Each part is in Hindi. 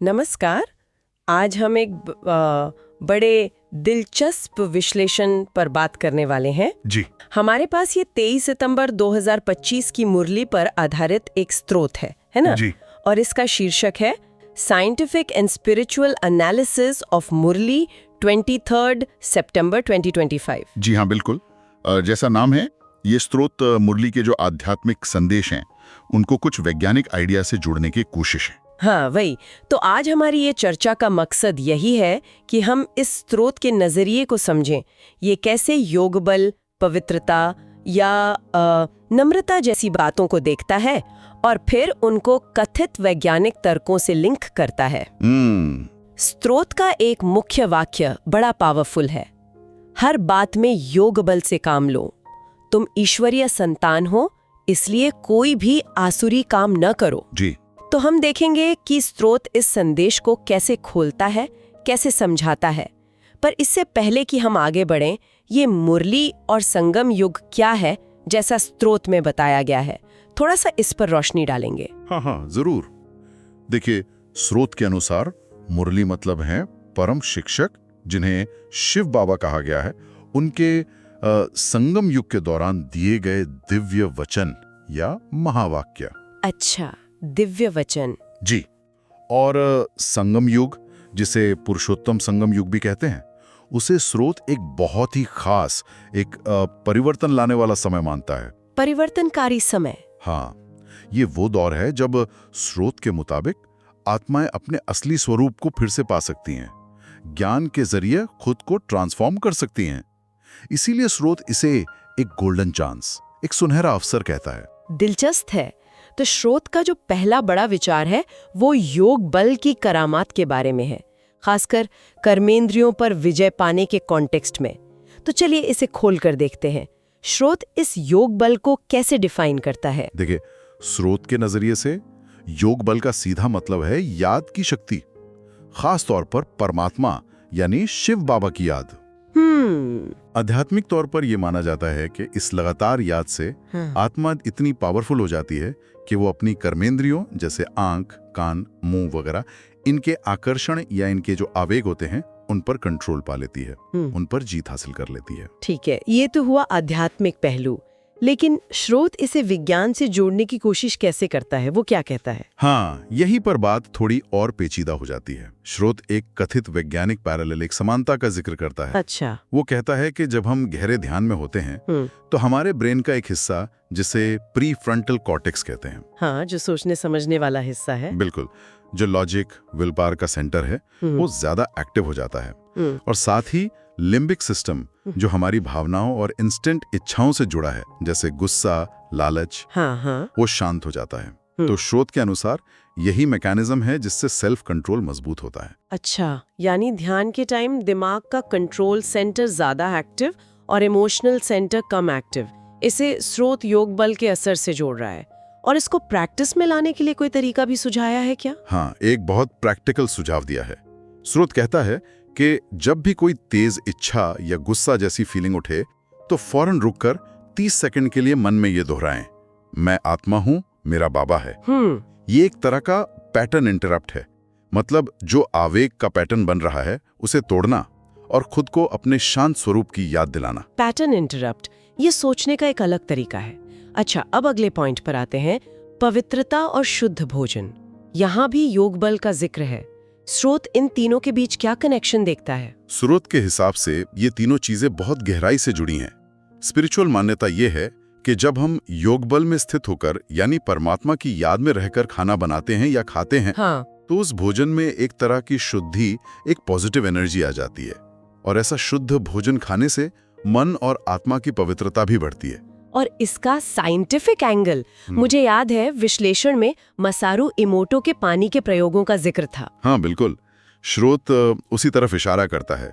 नमस्कार। आज हम एक बड़े दिलचस्प विश्लेषण पर बात करने वाले हैं। जी। हमारे पास ये 23 सितंबर 2025 की मुरली पर आधारित एक स्रोत है ना? जी। और इसका शीर्षक है scientific and spiritual analysis of Murli 23 सितंबर 2025। जी हाँ, बिल्कुल। जैसा नाम है, ये स्रोत मुरली के जो आध्यात्मिक संदेश हैं उनको कुछ वैज्ञानिक आइडिया से जोड़ने की कोशिश है। हाँ वही तो आज हमारी ये चर्चा का मकसद यही है कि हम इस स्रोत के नजरिए को समझें। ये कैसे योग बल, पवित्रता या नम्रता जैसी बातों को देखता है और फिर उनको कथित वैज्ञानिक तर्कों से लिंक करता है। स्रोत का एक मुख्य वाक्य बड़ा पावरफुल है। हर बात में योग बल से काम लो। तुम ईश्वरीय संतान हो, इसलिए कोई भी आसुरी काम न करो। जी। तो हम देखेंगे कि स्रोत इस संदेश को कैसे खोलता है, कैसे समझाता है। पर इससे पहले कि हम आगे बढ़ें, ये मुरली और संगम युग क्या है जैसा स्रोत में बताया गया है, थोड़ा सा इस पर रोशनी डालेंगे। हाँ, जरूर। देखिए, स्रोत के अनुसार मुरली मतलब है परम शिक्षक, जिन्हें शिव बाबा कहा गया है, उनके संगम युग के दौरान दिए गए दिव्य वचन या महावाक्य। अच्छा, दिव्य वचन। जी। और संगम युग, जिसे पुरुषोत्तम संगम युग भी कहते हैं, उसे स्रोत एक बहुत ही खास, एक परिवर्तन लाने वाला समय मानता है। परिवर्तनकारी समय। हाँ, ये वो दौर है जब स्रोत के मुताबिक आत्माएं अपने असली स्वरूप को फिर से पा सकती हैं, ज्ञान के जरिए खुद को ट्रांसफॉर्म कर सकती हैं। इसीलिए स्रोत इसे एक गोल्डन चांस, एक सुनहरा अवसर कहता है। दिलचस्प है। तो स्रोत का जो पहला बड़ा विचार है वो योग बल की करामात के बारे में है, खासकर कर्मेंद्रियों पर विजय पाने के कॉन्टेक्स्ट में। तो चलिए इसे खोलकर देखते हैं। स्रोत इस योग बल को कैसे डिफाइन करता है? देखिए, स्रोत के नजरिए से योग बल का सीधा मतलब है याद की शक्ति, खास तौर पर परमात्मा यानी शिव बाबा की याद। आध्यात्मिक तौर पर यह माना जाता है कि इस लगातार याद से आत्मा इतनी पावरफुल हो जाती है कि वो अपनी कर्मेंद्रियों जैसे आंख, कान, मुंह वगैरह, इनके आकर्षण या इनके जो आवेग होते हैं उन पर कंट्रोल पा लेती है, उन पर जीत हासिल कर लेती है। ठीक है, ये तो हुआ आध्यात्मिक पहलू। लेकिन स्रोत इसे विज्ञान से जोड़ने की कोशिश कैसे करता है? वो क्या कहता है? हाँ, यहीं पर बात थोड़ी और पेचीदा हो जाती है। स्रोत एक कथित वैज्ञानिक पैरेलल, एक समानता का जिक्र करता है। अच्छा। वो कहता है कि जब हम गहरे ध्यान में होते हैं तो हमारे ब्रेन का एक हिस्सा, जिसे प्री फ्रंटल कॉर्टेक्स कहते हैं, हाँ, जो सोचने समझने वाला हिस्सा है, बिल्कुल, जो लॉजिक, विल पावर का सेंटर है, वो ज्यादा एक्टिव हो जाता है। और साथ ही लिम्बिक सिस्टम, जो हमारी भावनाओं और इंस्टेंट इच्छाओं से जुड़ा है, जैसे गुस्सा, लालच, वो शांत हो जाता है। तो स्रोत के अनुसार यही मैकेनिज्म है जिससे सेल्फ कंट्रोल मजबूत होता है। अच्छा, यानी ध्यान के टाइम दिमाग का कंट्रोल सेंटर ज्यादा एक्टिव और इमोशनल सेंटर कम एक्टिव। इसे स्रोत योग बल के असर से जोड़ रहा है। और इसको प्रैक्टिस में लाने के लिए कोई तरीका भी सुझाया है क्या? हाँ, एक बहुत प्रैक्टिकल सुझाव दिया है। स्रोत कहता है कि जब भी कोई तेज इच्छा या गुस्सा जैसी फीलिंग उठे तो फौरन रुककर 30 सेकंड के लिए मन में ये दोहराएं, मैं आत्मा हूं, मेरा बाबा है। ये एक तरह का पैटर्न इंटरप्ट है। मतलब जो आवेग का पैटर्न बन रहा है उसे तोड़ना और खुद को अपने शांत स्वरूप की याद दिलाना। पैटर्न इंटरप्ट, ये सोचने का एक अलग तरीका है। अच्छा, अब अगले पॉइंट पर आते हैं, पवित्रता और शुद्ध भोजन। यहाँ भी योग बल का जिक्र है। स्रोत इन तीनों के बीच क्या कनेक्शन देखता है? स्रोत के हिसाब से ये तीनों चीजें बहुत गहराई से जुड़ी हैं। स्पिरिचुअल मान्यता ये है कि जब हम योग बल में स्थित होकर यानी परमात्मा की याद में रहकर खाना बनाते हैं या खाते हैं, तो उस भोजन में एक तरह की शुद्धि, एक पॉजिटिव एनर्जी आ जाती है। और ऐसा शुद्ध भोजन खाने से मन और आत्मा की पवित्रता भी बढ़ती है। और इसका साइंटिफिक एंगल, मुझे याद है विश्लेषण में मसारू इमोटो के पानी के प्रयोगों का जिक्र था। हाँ बिल्कुल, स्रोत उसी तरफ इशारा करता है।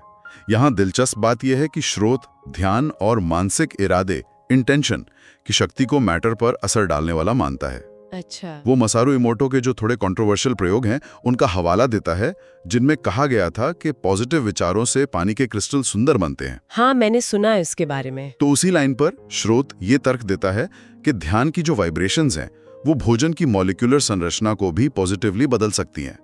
यहाँ दिलचस्प बात यह है कि स्रोत ध्यान और मानसिक इरादे, इंटेंशन की शक्ति को मैटर पर असर डालने वाला मानता है। अच्छा। वो मसारू इमोटो के जो थोड़े कंट्रोवर्शियल प्रयोग हैं उनका हवाला देता है, जिनमें कहा गया था कि पॉजिटिव विचारों से पानी के क्रिस्टल सुंदर बनते हैं। हाँ, मैंने सुना है इसके बारे में। तो उसी लाइन पर स्रोत ये तर्क देता है कि ध्यान की जो वाइब्रेशंस हैं वो भोजन की मॉलिक्यूलर संरचना को भी पॉजिटिवली बदल सकती हैं।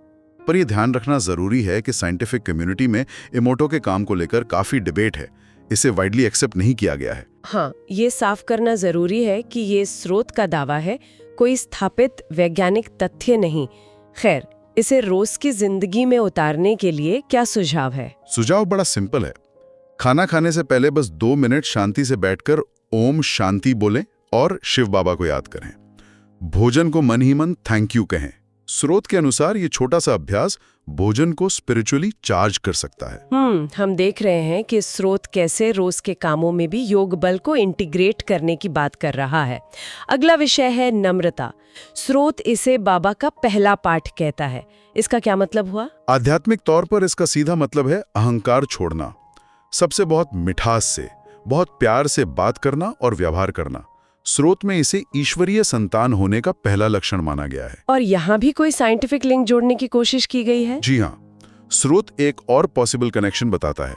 पर यह ध्यान रखना जरूरी है कि साइंटिफिक कम्युनिटी में इमोटो के काम को लेकर काफी डिबेट है। इसे वाइडली एक्सेप्ट नहीं किया गया है। हाँ, ये साफ करना जरूरी है कि ये स्रोत का दावा है, कोई स्थापित वैज्ञानिक तथ्य नहीं। खैर, इसे रोज की जिंदगी में उतारने के लिए क्या सुझाव है? सुझाव बड़ा सिंपल है। खाना खाने से पहले बस 2 मिनट शांति से बैठकर ओम शांति बोलें और शिव बाबा को याद करें। भोजन को मन ही मन थैंक यू कहें। स्रोत के अनुसार ये छोटा सा अभ्यास भोजन को स्पिरिचुअली चार्ज कर सकता है। हम देख रहे हैं कि स्रोत कैसे रोज के कामों में भी योग बल को इंटीग्रेट करने की बात कर रहा है। अगला विषय है नम्रता। स्रोत इसे बाबा का पहला पाठ कहता है। इसका क्या मतलब हुआ? आध्यात्मिक तौर पर इसका सीधा मतलब है अहंकार छोड़ना, सबसे बहुत मिठास से, बहुत प्यार से बात करना और व्यवहार करना। स्रोत में इसे ईश्वरीय संतान होने का पहला लक्षण माना गया है। और यहाँ भी कोई साइंटिफिक लिंक जोड़ने की कोशिश की गई है? जी हाँ, स्रोत एक और पॉसिबल कनेक्शन बताता है।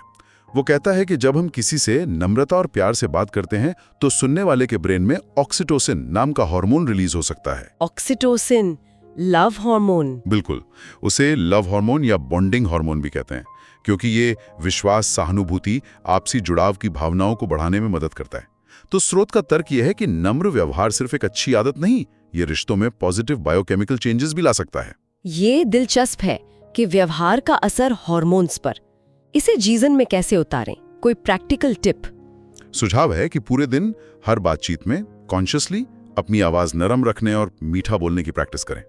वो कहता है कि जब हम किसी से नम्रता और प्यार से बात करते हैं तो सुनने वाले के ब्रेन में ऑक्सीटोसिन नाम का हार्मोन रिलीज हो सकता है। Oxytocin, love hormone? बिल्कुल, उसे लव हार्मोन या बॉन्डिंग हार्मोन भी कहते हैं, क्योंकि ये विश्वास, सहानुभूति, आपसी जुड़ाव की भावनाओं को बढ़ाने में मदद करता है। तो स्रोत का तर्क यह है कि नम्र व्यवहार सिर्फ एक अच्छी आदत नहीं, ये रिश्तों में पॉजिटिव बायोकेमिकल चेंजेस भी ला सकता है। ये दिलचस्प है कि व्यवहार का असर हार्मोन्स पर। इसे जीवन में कैसे उतारें? कोई प्रैक्टिकल टिप? सुझाव है कि पूरे दिन हर बातचीत में कॉन्शियसली अपनी आवाज नरम रखने और मीठा बोलने की प्रैक्टिस करें।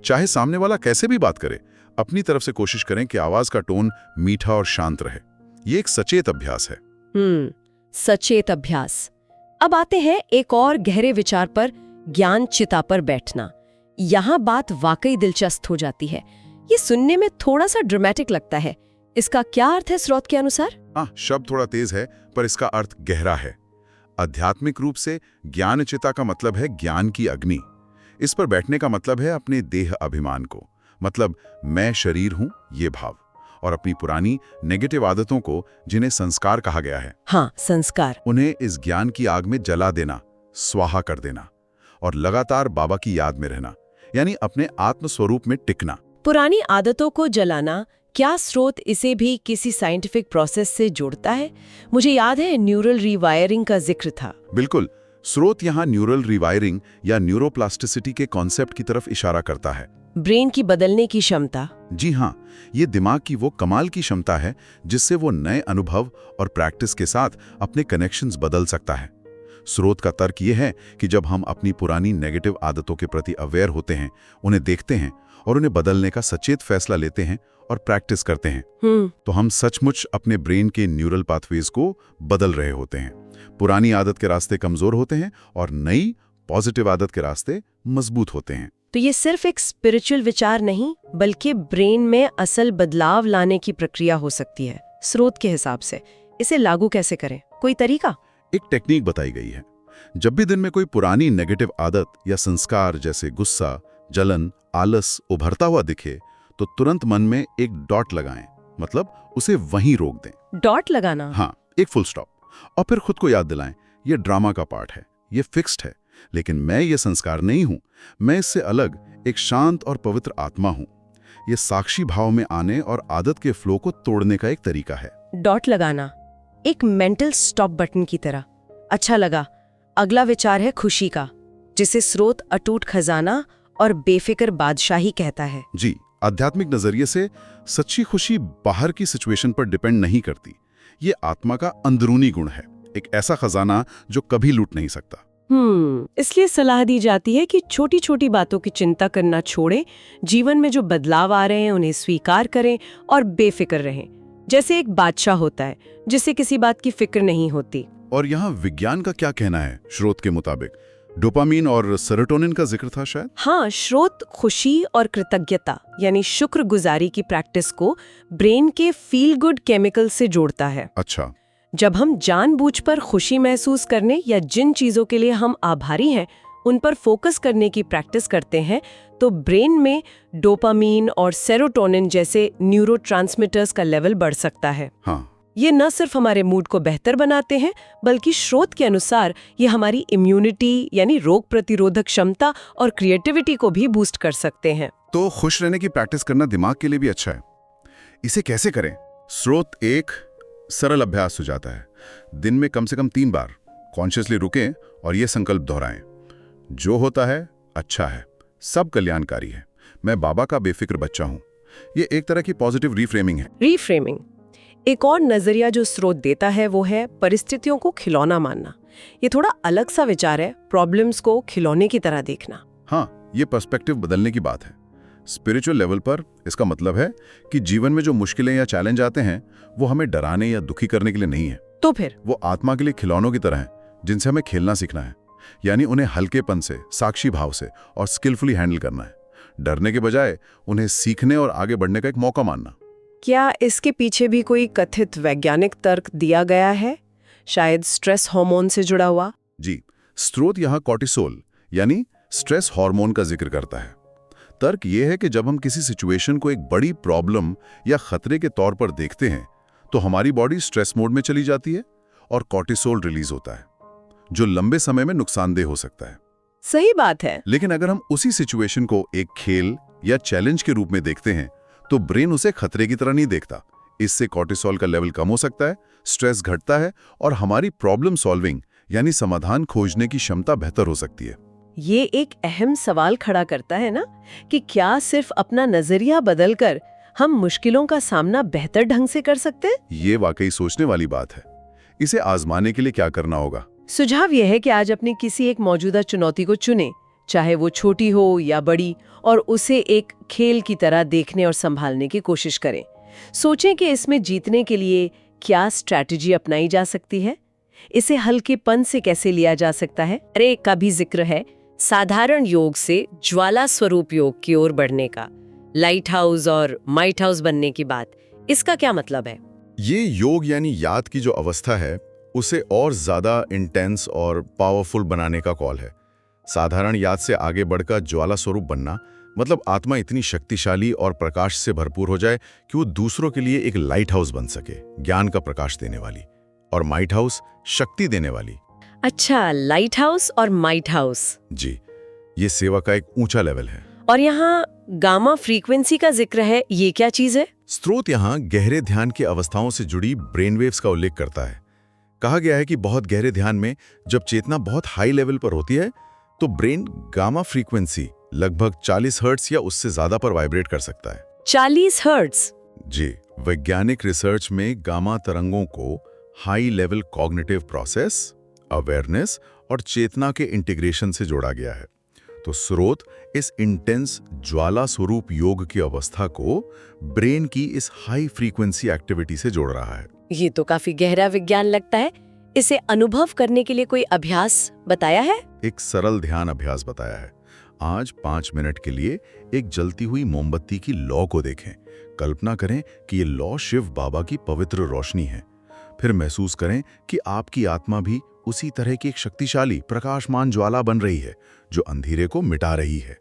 चाहे सामने वाला कैसे भी बात करे, अपनी तरफ से कोशिश करें कि आवाज का टोन मीठा और शांत रहे। ये एक सचेत अभ्यास है। सचेत अभ्यास। अब आते हैं एक और गहरे विचार पर, ज्ञान चिता पर बैठना। यहाँ बात वाकई दिलचस्प हो जाती है। ये सुनने में थोड़ा सा ड्रामेटिक लगता है। इसका क्या अर्थ है स्रोत के अनुसार? शब्द थोड़ा तेज है, पर इसका अर्थ गहरा है। आध्यात्मिक रूप से ज्ञान चिता का मतलब है ज्ञान की अग्नि। इस पर बैठने का मतलब है अपने देह अभिमान को, मतलब मैं शरीर हूं, ये भाव, और अपनी पुरानी नेगेटिव आदतों को, जिन्हें संस्कार कहा गया है। हाँ, संस्कार। उन्हें इस ज्ञान की आग में जला देना, स्वाहा कर देना, और लगातार बाबा की याद में रहना, यानी अपने आत्म स्वरूप में टिकना। पुरानी आदतों को जलाना, क्या स्रोत इसे भी किसी साइंटिफिक प्रोसेस से जोड़ता है? मुझे याद है न्यूरल रिवायरिंग का जिक्र था। बिल्कुल, स्रोत यहाँ न्यूरल रिवायरिंग या न्यूरोप्लास्टिसिटी के कॉन्सेप्ट की तरफ इशारा करता है। ब्रेन की बदलने की क्षमता। जी हाँ, ये दिमाग की वो कमाल की क्षमता है जिससे वो नए अनुभव और प्रैक्टिस के साथ अपने कनेक्शंस बदल सकता है। स्रोत का तर्क ये है कि जब हम अपनी पुरानी नेगेटिव आदतों के प्रति अवेयर होते हैं, उन्हें देखते हैं और उन्हें बदलने का सचेत फैसला लेते हैं और प्रैक्टिस करते हैं, तो हम सचमुच अपने ब्रेन के न्यूरल पाथवेज को बदल रहे होते हैं। पुरानी आदत के रास्ते कमजोर होते हैं और नई पॉजिटिव आदत के रास्ते मजबूत होते हैं। तो ये सिर्फ एक स्पिरिचुअल विचार नहीं, बल्कि ब्रेन में असल बदलाव लाने की प्रक्रिया हो सकती है। स्रोत के हिसाब से इसे लागू कैसे करें? कोई तरीका? एक टेक्निक बताई गई है। जब भी दिन में कोई पुरानी नेगेटिव आदत या संस्कार जैसे गुस्सा, जलन, आलस उभरता हुआ दिखे, तो तुरंत मन में एक डॉट लगाएं, मतलब उसे वहीं रोक दें। डॉट लगाना? हाँ, एक फुल स्टॉप। और फिर खुद को याद दिलाएं, ये ड्रामा का पार्ट है, ये फिक्स्ड है, लेकिन मैं ये संस्कार नहीं हूं, मैं इससे अलग एक शांत और पवित्र आत्मा हूं। ये साक्षी भाव में आने और आदत के फ्लो को तोड़ने का एक तरीका है। डॉट लगाना, एक मेंटल स्टॉप बटन की तरह। अच्छा लगा। अगला विचार है खुशी का, जिसे स्रोत अटूट खजाना और बेफिक्र बादशाही कहता है। जी, आध्यात्मिक नजरिए से सच्ची खुशी बाहर की सिचुएशन पर डिपेंड नहीं करती। ये आत्मा का अंदरूनी गुण है, एक ऐसा खजाना जो कभी लूट नहीं सकता। इसलिए सलाह दी जाती है कि छोटी छोटी बातों की चिंता करना छोड़ें, जीवन में जो बदलाव आ रहे हैं उन्हें स्वीकार करें और बेफिक्र रहें। जैसे एक बादशाह होता है जिसे किसी बात की फिक्र नहीं होती। और यहाँ विज्ञान का क्या कहना है? स्रोत के मुताबिक डोपामीन और सेरोटोनिन का जिक्र था शायद। हाँ, स्रोत खुशी और कृतज्ञता यानी शुक्रगुजारी की प्रैक्टिस को ब्रेन के फील गुड केमिकल से जोड़ता है। अच्छा। जब हम जानबूझकर खुशी महसूस करने या जिन चीजों के लिए हम आभारी हैं उन पर फोकस करने की प्रैक्टिस करते हैं, तो ब्रेन में डोपामीन और सेरोटोनिन जैसे न्यूरोट्रांसमीटर्स का लेवल बढ़ सकता है। हाँ। ये न सिर्फ हमारे मूड को बेहतर बनाते हैं, बल्कि स्रोत के अनुसार ये हमारी इम्यूनिटी यानी रोग प्रतिरोधक क्षमता और क्रिएटिविटी को भी बूस्ट कर सकते हैं। तो खुश रहने की प्रैक्टिस करना दिमाग के लिए भी अच्छा है। इसे कैसे करें? स्रोत एक सरल अभ्यास सुझाता है। दिन में कम से कम 3 बार कॉन्शियसली रुकें और ये संकल्प दोहराएं, जो होता है अच्छा है, सब कल्याणकारी है, मैं बाबा का बेफिक्र बच्चा हूं। ये एक तरह की पॉजिटिव रीफ्रेमिंग है। रीफ्रेमिंग। एक और नजरिया जो स्रोत देता है वो है परिस्थितियों को खिलौना मानना। ये थोड़ा अलग सा विचार है, प्रॉब्लम्स को खिलौने की तरह देखना। हाँ, ये पर्सपेक्टिव बदलने की बात है। स्पिरिचुअल लेवल पर इसका मतलब है कि जीवन में जो मुश्किलें या चैलेंज आते हैं वो हमें डराने या दुखी करने के लिए नहीं है। तो फिर वो आत्मा के लिए खिलौनों की तरह हैं, जिनसे हमें खेलना सीखना है। यानी उन्हें हल्केपन से, साक्षी भाव से और स्किलफुली हैंडल करना है, डरने के बजाय उन्हें सीखने और आगे बढ़ने का एक मौका मानना। क्या इसके पीछे भी कोई कथित वैज्ञानिक तर्क दिया गया है, शायद स्ट्रेस हार्मोन से जुड़ा हुआ? जी, स्रोत यहाँ कॉर्टिसोल यानी स्ट्रेस हार्मोन का जिक्र करता है। तर्क यह है कि जब हम किसी सिचुएशन को एक बड़ी प्रॉब्लम या खतरे के तौर पर देखते हैं तो हमारी बॉडी स्ट्रेस मोड में चली जाती है और कॉर्टिसोल रिलीज होता है, जो लंबे समय में नुकसानदेह हो सकता है। सही बात है। लेकिन अगर हम उसी सिचुएशन को एक खेल या चैलेंज के रूप में देखते हैं तो ब्रेन उसे खतरे की तरह नहीं देखता। इससे कॉर्टिसोल का लेवल कम हो सकता है, स्ट्रेस घटता है और हमारी प्रॉब्लम सॉल्विंग यानी समाधान खोजने की क्षमता बेहतर हो सकती है। ये एक अहम सवाल खड़ा करता है ना कि क्या सिर्फ अपना नजरिया बदलकर हम मुश्किलों का सामना बेहतर ढंग से कर सकते हैं? ये वाकई सोचने वाली बात है। इसे आजमाने के लिए क्या करना होगा? सुझाव यह है कि आज अपनी किसी एक मौजूदा चुनौती को चुनें, चाहे वो छोटी हो या बड़ी, और उसे एक खेल की तरह देखने और संभालने की कोशिश करें। सोचें कि इसमें जीतने के लिए क्या स्ट्रैटेजी अपनाई जा सकती है, इसे हल्केपन से कैसे लिया जा सकता है। अरे का भी जिक्र है साधारण योग से ज्वाला स्वरूप योग की ओर बढ़ने का, लाइट हाउस और माइट हाउस बनने की बात। इसका क्या मतलब है? ये योग यानी याद की जो अवस्था है उसे और ज्यादा इंटेंस और पावरफुल बनाने का कॉल है। साधारण याद से आगे बढ़कर ज्वाला स्वरूप बनना मतलब आत्मा इतनी शक्तिशाली और प्रकाश से भरपूर हो जाए कि वो दूसरों के लिए एक लाइट हाउस बन सके, ज्ञान का प्रकाश देने वाली, और माइट हाउस शक्ति देने वाली। अच्छा, लाइट हाउस और माइट हाउस। जी, ये सेवा का एक ऊंचा लेवल है। और यहाँ गामा फ्रीक्वेंसी का जिक्र है, ये क्या चीज है? स्रोत यहाँ गहरे ध्यान की अवस्थाओं से जुड़ी ब्रेन वेव्स का उल्लेख करता है। कहा गया है कि बहुत गहरे ध्यान में जब चेतना बहुत हाई लेवल पर होती है तो ब्रेन गामा फ्रीक्वेंसी लगभग 40 हर्ट्ज या उससे ज्यादा पर वाइब्रेट कर सकता है। 40 हर्ट्ज? जी, वैज्ञानिक रिसर्च में गामा तरंगों को high level cognitive process, awareness और चेतना के इंटीग्रेशन से जोड़ा गया है। तो स्रोत इस इंटेंस ज्वाला स्वरूप योग की अवस्था को ब्रेन की इस हाई फ्रीक्वेंसी एक्टिविटी से जोड़ रहा है। ये तो काफी गहरा विज्ञान लगता है। इसे अनुभव करने के लिए कोई अभ्यास बताया है? एक सरल ध्यान अभ्यास बताया है। आज 5 मिनट के लिए एक जलती हुई मोमबत्ती की लौ को देखें। कल्पना करें कि ये लौ शिव बाबा की पवित्र रोशनी है। फिर महसूस करें कि आपकी आत्मा भी उसी तरह की एक शक्तिशाली प्रकाशमान ज्वाला बन रही है जो अंधेरे को मिटा रही है।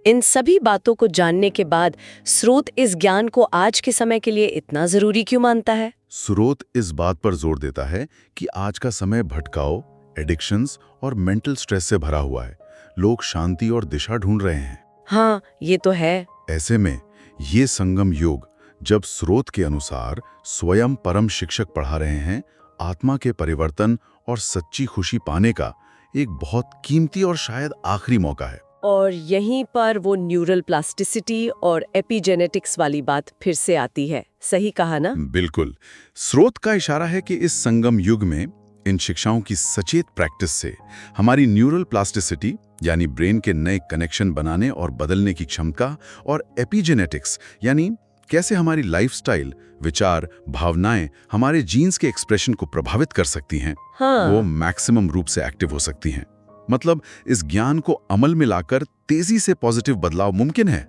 इन सभी बातों को जानने के बाद स्रोत इस ज्ञान को आज के समय के लिए इतना जरूरी क्यों मानता है? स्रोत इस बात पर जोर देता है कि आज का समय भटकाव, एडिक्शंस और मेंटल स्ट्रेस से भरा हुआ है। लोग शांति और दिशा ढूंढ रहे हैं। हाँ, ये तो है। ऐसे में ये संगम योग, जब स्रोत के अनुसार स्वयं परम शिक्षक पढ़ा रहे हैं, आत्मा के परिवर्तन और सच्ची खुशी पाने का एक बहुत कीमती और शायद आखिरी मौका है। और यहीं पर वो न्यूरल प्लास्टिसिटी और एपिजेनेटिक्स वाली बात फिर से आती है। सही कहा ना? बिल्कुल। स्रोत का इशारा है कि इस संगम युग में इन शिक्षाओं की सचेत प्रैक्टिस से हमारी न्यूरल प्लास्टिसिटी यानी ब्रेन के नए कनेक्शन बनाने और बदलने की क्षमता, और एपिजेनेटिक्स यानी कैसे हमारी लाइफस्टाइल, विचार, भावनाएं हमारे जीन्स के एक्सप्रेशन को प्रभावित कर सकती हैं, हाँ। वो मैक्सिमम रूप से एक्टिव हो सकती हैं। मतलब इस ज्ञान को अमल में लाकर तेजी से पॉजिटिव बदलाव मुमकिन है।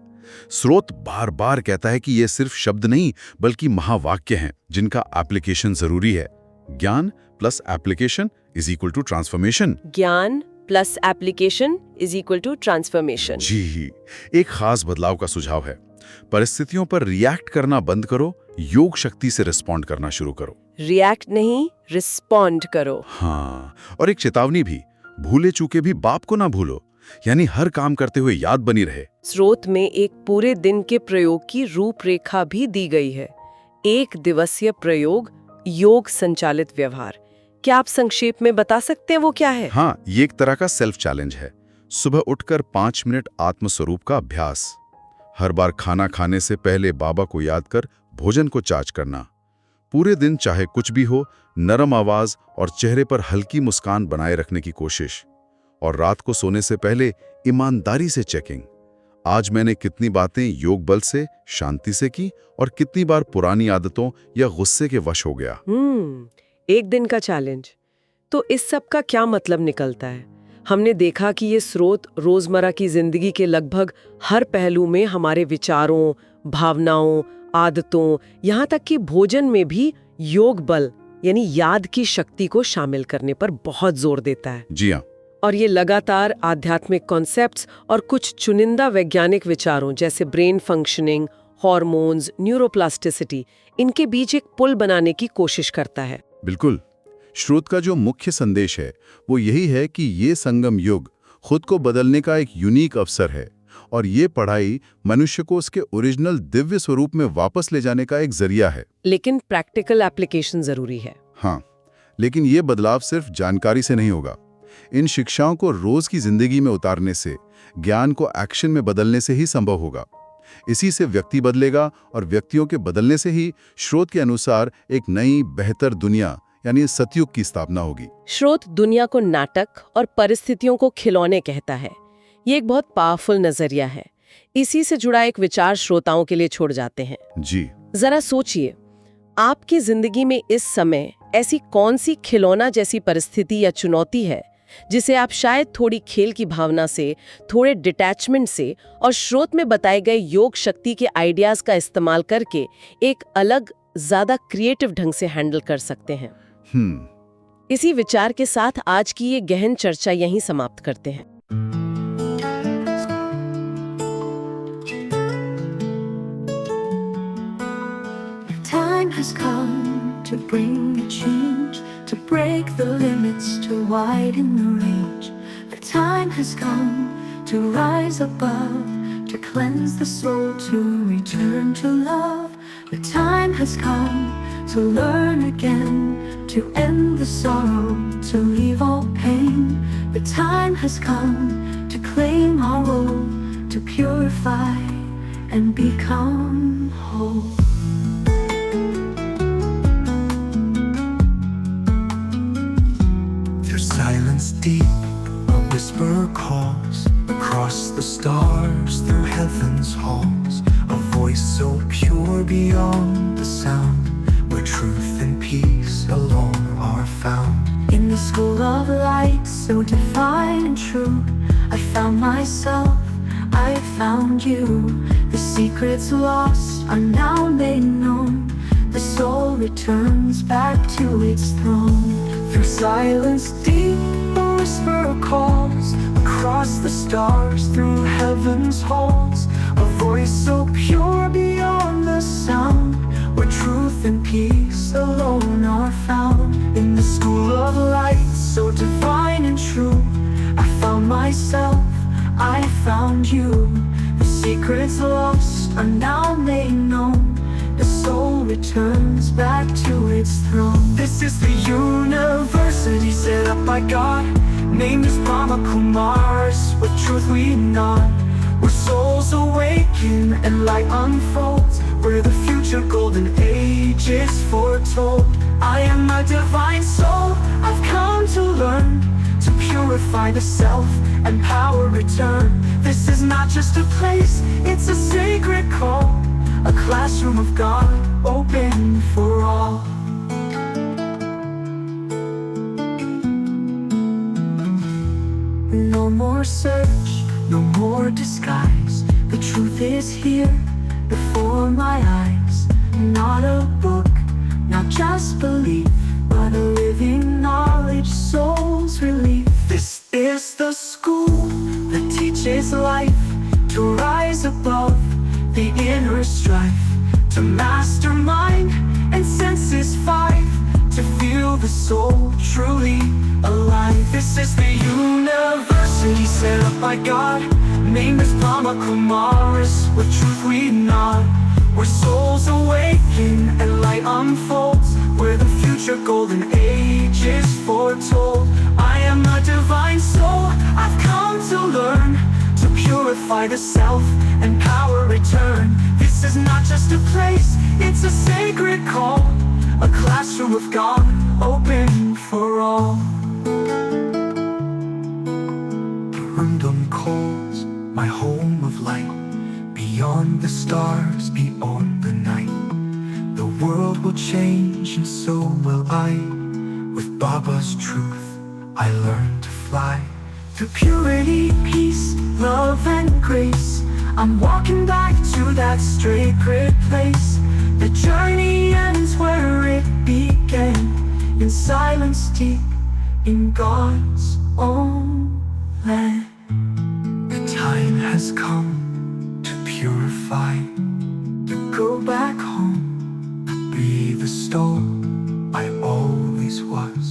स्रोत बार बार कहता है कि ये सिर्फ शब्द नहीं बल्कि महावाक्य हैं जिनका एप्लीकेशन जरूरी है। ज्ञान plus application is equal to transformation. ज्ञान plus application is equal to transformation. जी, एक खास बदलाव का सुझाव है। परिस्थितियों पर रिएक्ट करना बंद करो, योग शक्ति से रिस्पॉन्ड करना शुरू करो। रिएक्ट नहीं, रिस्पॉन्ड करो। हाँ, और एक चेतावनी भी, भूले चूके भी बाप को ना भूलो। यानी हर काम करते हुए याद बनी रहे। स्रोत में एक पूरे दिन के प्रयोग की रूपरेखा भी दी गई है। 1 दिवसीय प्रयोग, योग संचालित व्यवहार। क्या आप संक्षेप में बता सकते हैं वो क्या है? हाँ, ये एक तरह का सेल्फ चैलेंज है। सुबह उठकर 5 मिनट आत्मस्वरूप का अभ्यास। हर बार खाना खाने से पहले बाबा को याद कर भोजन को चार्ज करना। पूरे दिन चाहे कुछ भी हो, नरम आवाज और चेहरे पर हल्की मुस्कान बनाए रखने की कोशिश। और रात को सोने से पहले ईमानदारी से चेकिंग। आज मैंने कितनी बातें योग बल से, शांति से की और कितनी बार पुरानी आदतों या गुस्से के वश हो गया। 1 दिन का चैलेंज। तो इस सब का क्या मतलब निकलता है? हमने देखा कि ये स्रोत रोजमर्रा की जिंदगी के लगभग हर पहलू में हमारे विचारों, भावनाओं, आदतों, यहाँ तक कि भोजन में भी योग बल यानी याद की शक्ति को शामिल करने पर बहुत जोर देता है। जी हाँ। और ये लगातार आध्यात्मिक कॉन्सेप्ट्स और कुछ चुनिंदा वैज्ञानिक विचारों जैसे ब्रेन फंक्शनिंग, हॉर्मोन्स, न्यूरोप्लास्टिसिटी, इनके बीच एक पुल बनाने की कोशिश करता है। बिल्कुल। स्रोत का जो मुख्य संदेश है वो यही है कि ये संगम युग खुद को बदलने का एक यूनिक अवसर है और ये पढ़ाई मनुष्य को उसके ओरिजिनल दिव्य स्वरूप में वापस ले जाने का एक जरिया है। लेकिन प्रैक्टिकल एप्लीकेशन जरूरी है। हाँ, लेकिन ये बदलाव सिर्फ जानकारी से नहीं होगा। इन शिक्षाओं को रोज की जिंदगी में उतारने से, ज्ञान को एक्शन में बदलने से ही संभव होगा। इसी से व्यक्ति बदलेगा और व्यक्तियों के बदलने से ही स्रोत के अनुसार एक नई बेहतर दुनिया यानी सतयुग की स्थापना होगी। स्रोत दुनिया को नाटक और परिस्थितियों को खिलौने कहता है। ये एक बहुत पावरफुल नजरिया है। इसी से जुड़ा एक विचार श्रोताओं के लिए छोड़ जाते हैं। जी जरा सोचिए, आपकी जिंदगी में इस समय ऐसी कौन सी खिलौना जैसी परिस्थिति या चुनौती है जिसे आप शायद थोड़ी खेल की भावना से, थोड़े डिटैचमेंट से और स्रोत में बताए गए योग शक्ति के आइडियाज का इस्तेमाल करके एक अलग, ज्यादा क्रिएटिव ढंग से हैंडल कर सकते हैं। इसी विचार के साथ आज की ये गहन चर्चा यहीं समाप्त करते हैं। Time has come to bring a change, to break the limits, to widen the range. The time has come to rise above, to cleanse the soul, to return to love. The time has come to learn again, to end the sorrow, to leave all pain. The time has come to claim our role, to purify and become whole. Through silence deep, a whisper calls across the stars, through heaven's halls. A voice so pure beyond the sound, where truth and peace alone are found. In the school of light, so divine and true, I found myself, I found you. The secrets lost are now made known. The soul returns back to its throne. Through silence deep, a whisper calls across the stars, through heaven's halls. A voice so pure beyond the sound, where truth and peace alone are found. In the school of light, so divine and true, I found myself, I found you. The secrets lost are now made known. The soul returns back to its throne. This is the university set up by God, named as Brahma Kumars. With truth we nod, where souls awaken and light unfolds, where the future golden age is foretold. I am a divine soul, I've come to learn, to purify the self and power return. This is not just a place, it's a sacred call, a classroom of God, open for all. No more search, no more disguise. The truth is here, before my eyes. Not a book, not just belief, but a living knowledge, soul's relief. This is the school that teaches life, to rise above the inner strife, to master mind and senses five, to feel the soul truly alive. This is the universe city set up by God, named as Brahma Kumaris, where truth we nod, where souls awaken and light unfolds, where the future golden age is foretold. I am a divine soul, I've come to learn, to purify the self and power return. This is not just a place, it's a sacred call, a classroom of God, open for all. Rundum calls, my home of light, beyond the stars, beyond the night. The world will change and so will I. With Baba's truth, I learn to fly. To purity, peace, love and grace, I'm walking back to that sacred place. The journey ends where it began, in silence deep, in God's own land. The time has come to purify, to go back home, to be the soul I always was.